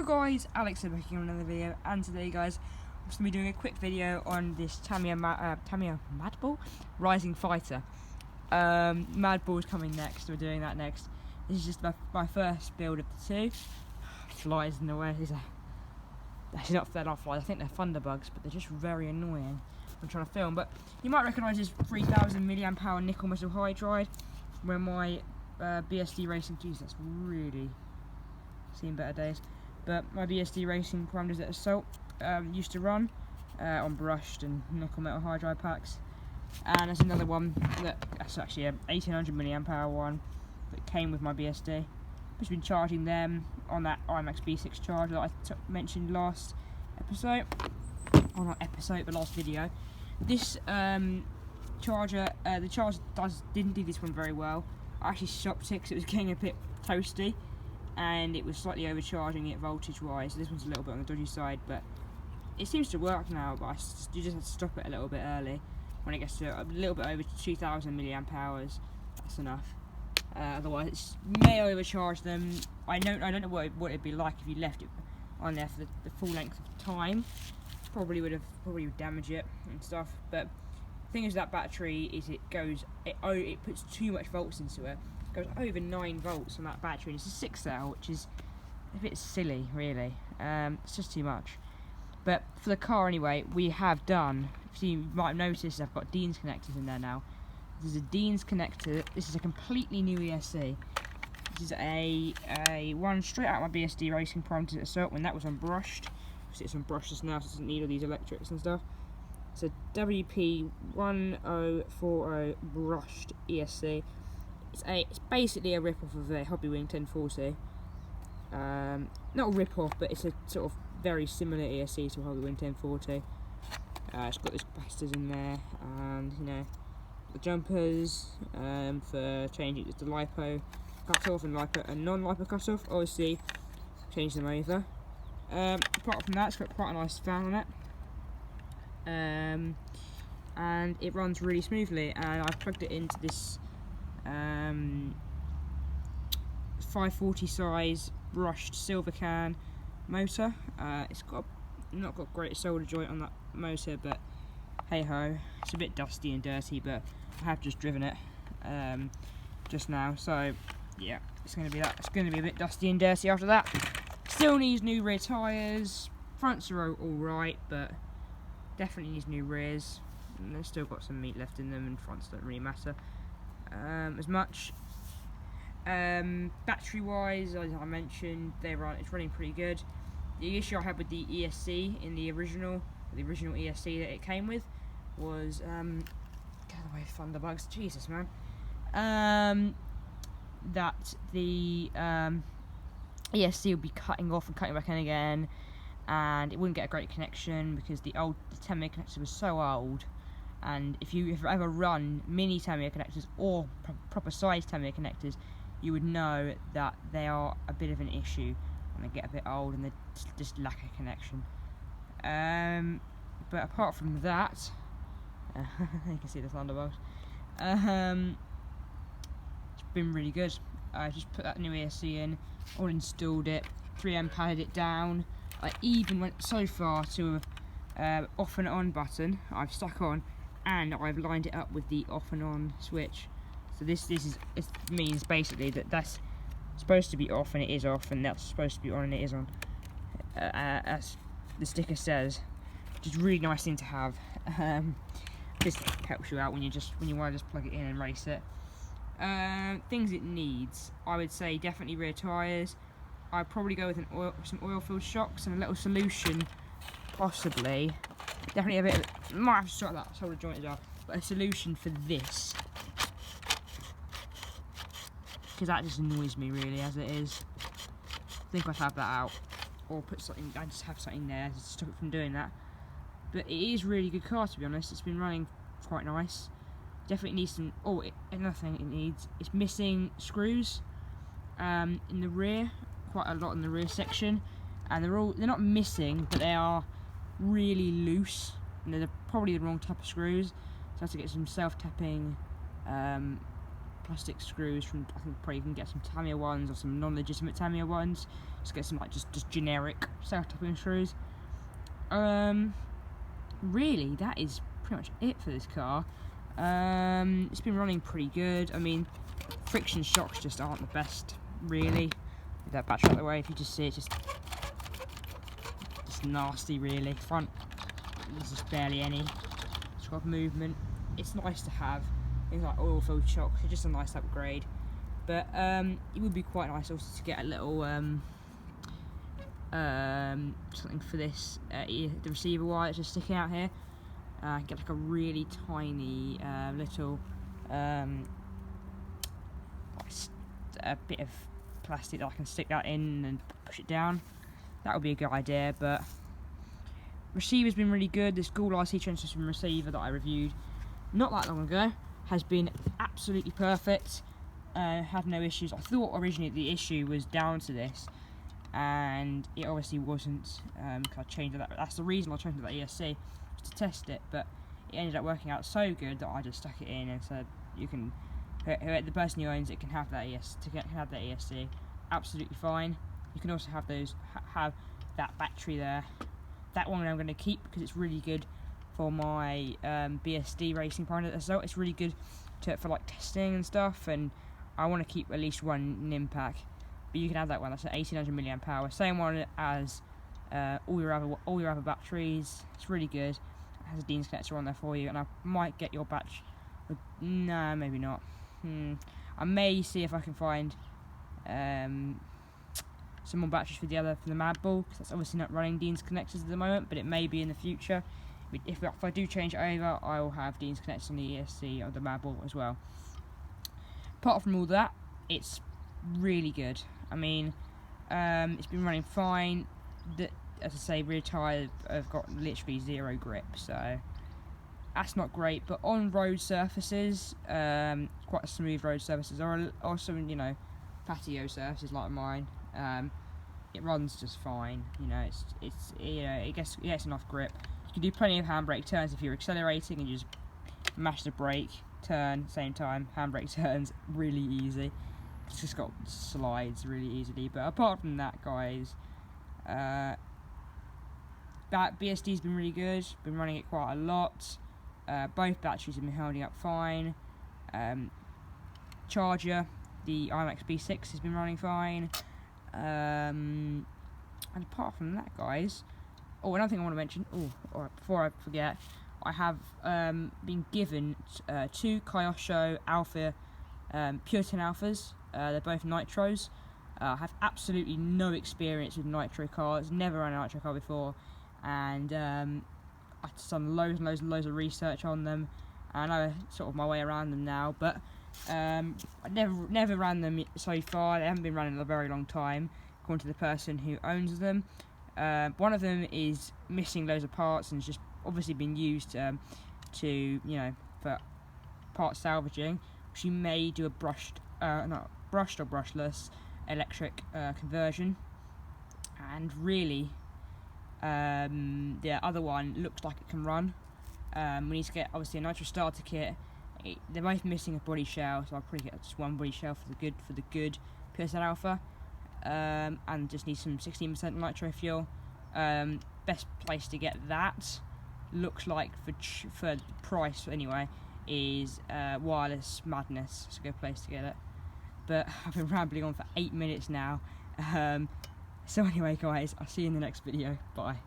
guys, Alex here making another video, and today guys, I'm just going to be doing a quick video on this Tamiya Madball Rising Fighter. Madball is coming next, we're doing that next. This is just my first build of the two. Flies in the way, actually they're not flies, I think they're thunderbugs, but they're just very annoying when trying to film. But you might recognise this 3000 mAh nickel metal hydride from my BSD Racing, geez that's really seen better days. But my BSD Racing parameters at Assault used to run on brushed and nickel metal hydride packs. And there's another one that's actually a 1800 mAh one that came with my BSD. I've just been charging them on that IMAX B6 charger that I mentioned last episode. Or not episode, but last video. This charger, the charger didn't do this one very well. I actually stopped it because it was getting a bit toasty, and it was slightly overcharging it voltage wise. So this one's a little bit on the dodgy side, but it seems to work now. But you just have to stop it a little bit early. When it gets to a little bit over 2000 mAh, that's enough. Otherwise, it may overcharge them. I don't know what it'd be like if you left it on there for the full length of time. Probably would damage it and stuff. But the thing is, that battery is it puts too much volts into it. It goes over 9 volts on that battery, and it's a 6 cell, which is a bit silly, really. It's just too much. But for the car anyway, we have done. So you might have noticed I've got Dean's connectors in there now. This is a Dean's connector. This is a completely new ESC. This is a one straight out of my BSD Racing parameters at Assault when that was unbrushed. It's on brushless now, so it doesn't need all these electrics and stuff. It's a WP1040 brushed ESC. It's basically a rip-off of a Hobbywing 1040. Not a rip-off, but it's a sort of very similar ESC to a Hobbywing 1040. It's got these capacitors in there, and you know, the jumpers for changing it to LiPo cut-off and non-LiPo cut-off. Obviously, change them over. Apart from that, it's got quite a nice fan on it, and it runs really smoothly. And I've plugged it into this 540 size brushed silver can motor. It's not got great solder joint on that motor, but hey ho, it's a bit dusty and dirty. But I have just driven it just now, so yeah, it's going to be that. It's going to be a bit dusty and dirty after that. Still needs new rear tyres. Fronts are all right, but definitely needs new rears. And they've still got some meat left in them, and fronts don't really matter as much. Battery wise, as I mentioned, it's running pretty good. The issue I had with the ESC in the original ESC that it came with was get away thunderbugs, Jesus man. That the ESC would be cutting off and cutting back in again, and it wouldn't get a great connection because the 10mm connector was so old. And if you've ever run mini 10mm connectors or proper size 10mm connectors, you would know that they are a bit of an issue when they get a bit old and they just lack a connection. But apart from that, you can see the thunderbolt. It's been really good. I just put that new ESC in, all installed it, 3M padded it down. I even went so far to off and on button I've stuck on, and I've lined it up with the off and on switch. So it means basically that that's supposed to be off and it is off, and that's supposed to be on and it is on, as the sticker says, which is a really nice thing to have. This helps you out when you want to just plug it in and race it. Things it needs, I would say definitely rear tyres. I'd probably go with some oil-filled shocks and a little solution, possibly. Definitely a bit of, might have to start that solder joint as well, but a solution for this, because that just annoys me really as it is. I think I'd have that out, or put something. I just have something there to stop it from doing that. But it is a really good car, to be honest. It's been running quite nice. Definitely needs some. Oh, another thing it needs. It's missing screws in the rear, quite a lot in the rear section, and they're not missing, but they are really loose, and they're probably the wrong type of screws. So I have to get some self-tapping plastic screws from, I think probably you can get some Tamiya ones or some non-legitimate Tamiya ones. Just get some like just generic self-tapping screws. Really, that is pretty much it for this car. It's been running pretty good. I mean, friction shocks just aren't the best, really. With that battery out of the way, if you just see it, just nasty, really. Front, there's just barely any shock movement. It's nice to have things like oil-filled shocks. It's just a nice upgrade. But it would be quite nice also to get a little something for this, the receiver wire that's just sticking out here. Get like a really tiny little a bit of plastic that I can stick that in and push it down. That would be a good idea. But receiver's been really good. This Gould IC train system receiver that I reviewed not that long ago has been absolutely perfect. Had no issues. I thought originally the issue was down to this, and it obviously wasn't. I changed that. That's the reason I changed that ESC, was to test it. But it ended up working out so good that I just stuck it in and said, "You can, the person who owns it can have that have that ESC, absolutely fine. You can also have those, have that battery there. That one I'm going to keep because it's really good for my BSD racing project as well. It's really good for like testing and stuff, and I want to keep at least one NIM pack. But you can have that one. That's an 1800 milliamp hour, same one as all your other batteries. It's really good. It has a Dean's connector on there for you, and I might get your batch. No, maybe not. I may see if I can find some more batteries for the Madball, because that's obviously not running Dean's connectors at the moment, but it may be in the future. If I do change it over, I will have Dean's connectors on the ESC or the Madball as well. Apart from all that, it's really good. I mean, it's been running fine. As I say, rear tyre have got literally zero grip, so that's not great. But on road surfaces, quite smooth road surfaces, or some, you know, patio surfaces like mine, it runs just fine. You know, it's you know, it gets enough grip. You can do plenty of handbrake turns if you're accelerating, and you just mash the brake, turn, same time, handbrake turns, really easy. It's just got slides really easily. But apart from that, guys, that BSD's been really good. Been running it quite a lot. Both batteries have been holding up fine. Charger, the IMAX B6 has been running fine. And apart from that, guys, another thing I want to mention, before I forget, I have been given two Kyosho Alpha Pureten Alphas. They're both nitros. I have absolutely no experience with nitro cars, never run a nitro car before, and I've done loads and loads of research on them. I know sort of my way around them now, but I never ran them so far. They haven't been running in a very long time, according to the person who owns them. One of them is missing loads of parts and has just obviously been used to, you know, for part salvaging. She may do a brushed or brushless electric conversion, and really the other one looks like it can run. We need to get obviously a nitro starter kit. They're both missing a body shell, so I'll probably get just one body shell for the good Puresen Alpha, and just need some 16% nitro fuel. Best place to get that, looks like for the price anyway, is Wireless Madness. It's a good place to get it. But I've been rambling on for 8 minutes now. So anyway, guys, I'll see you in the next video. Bye.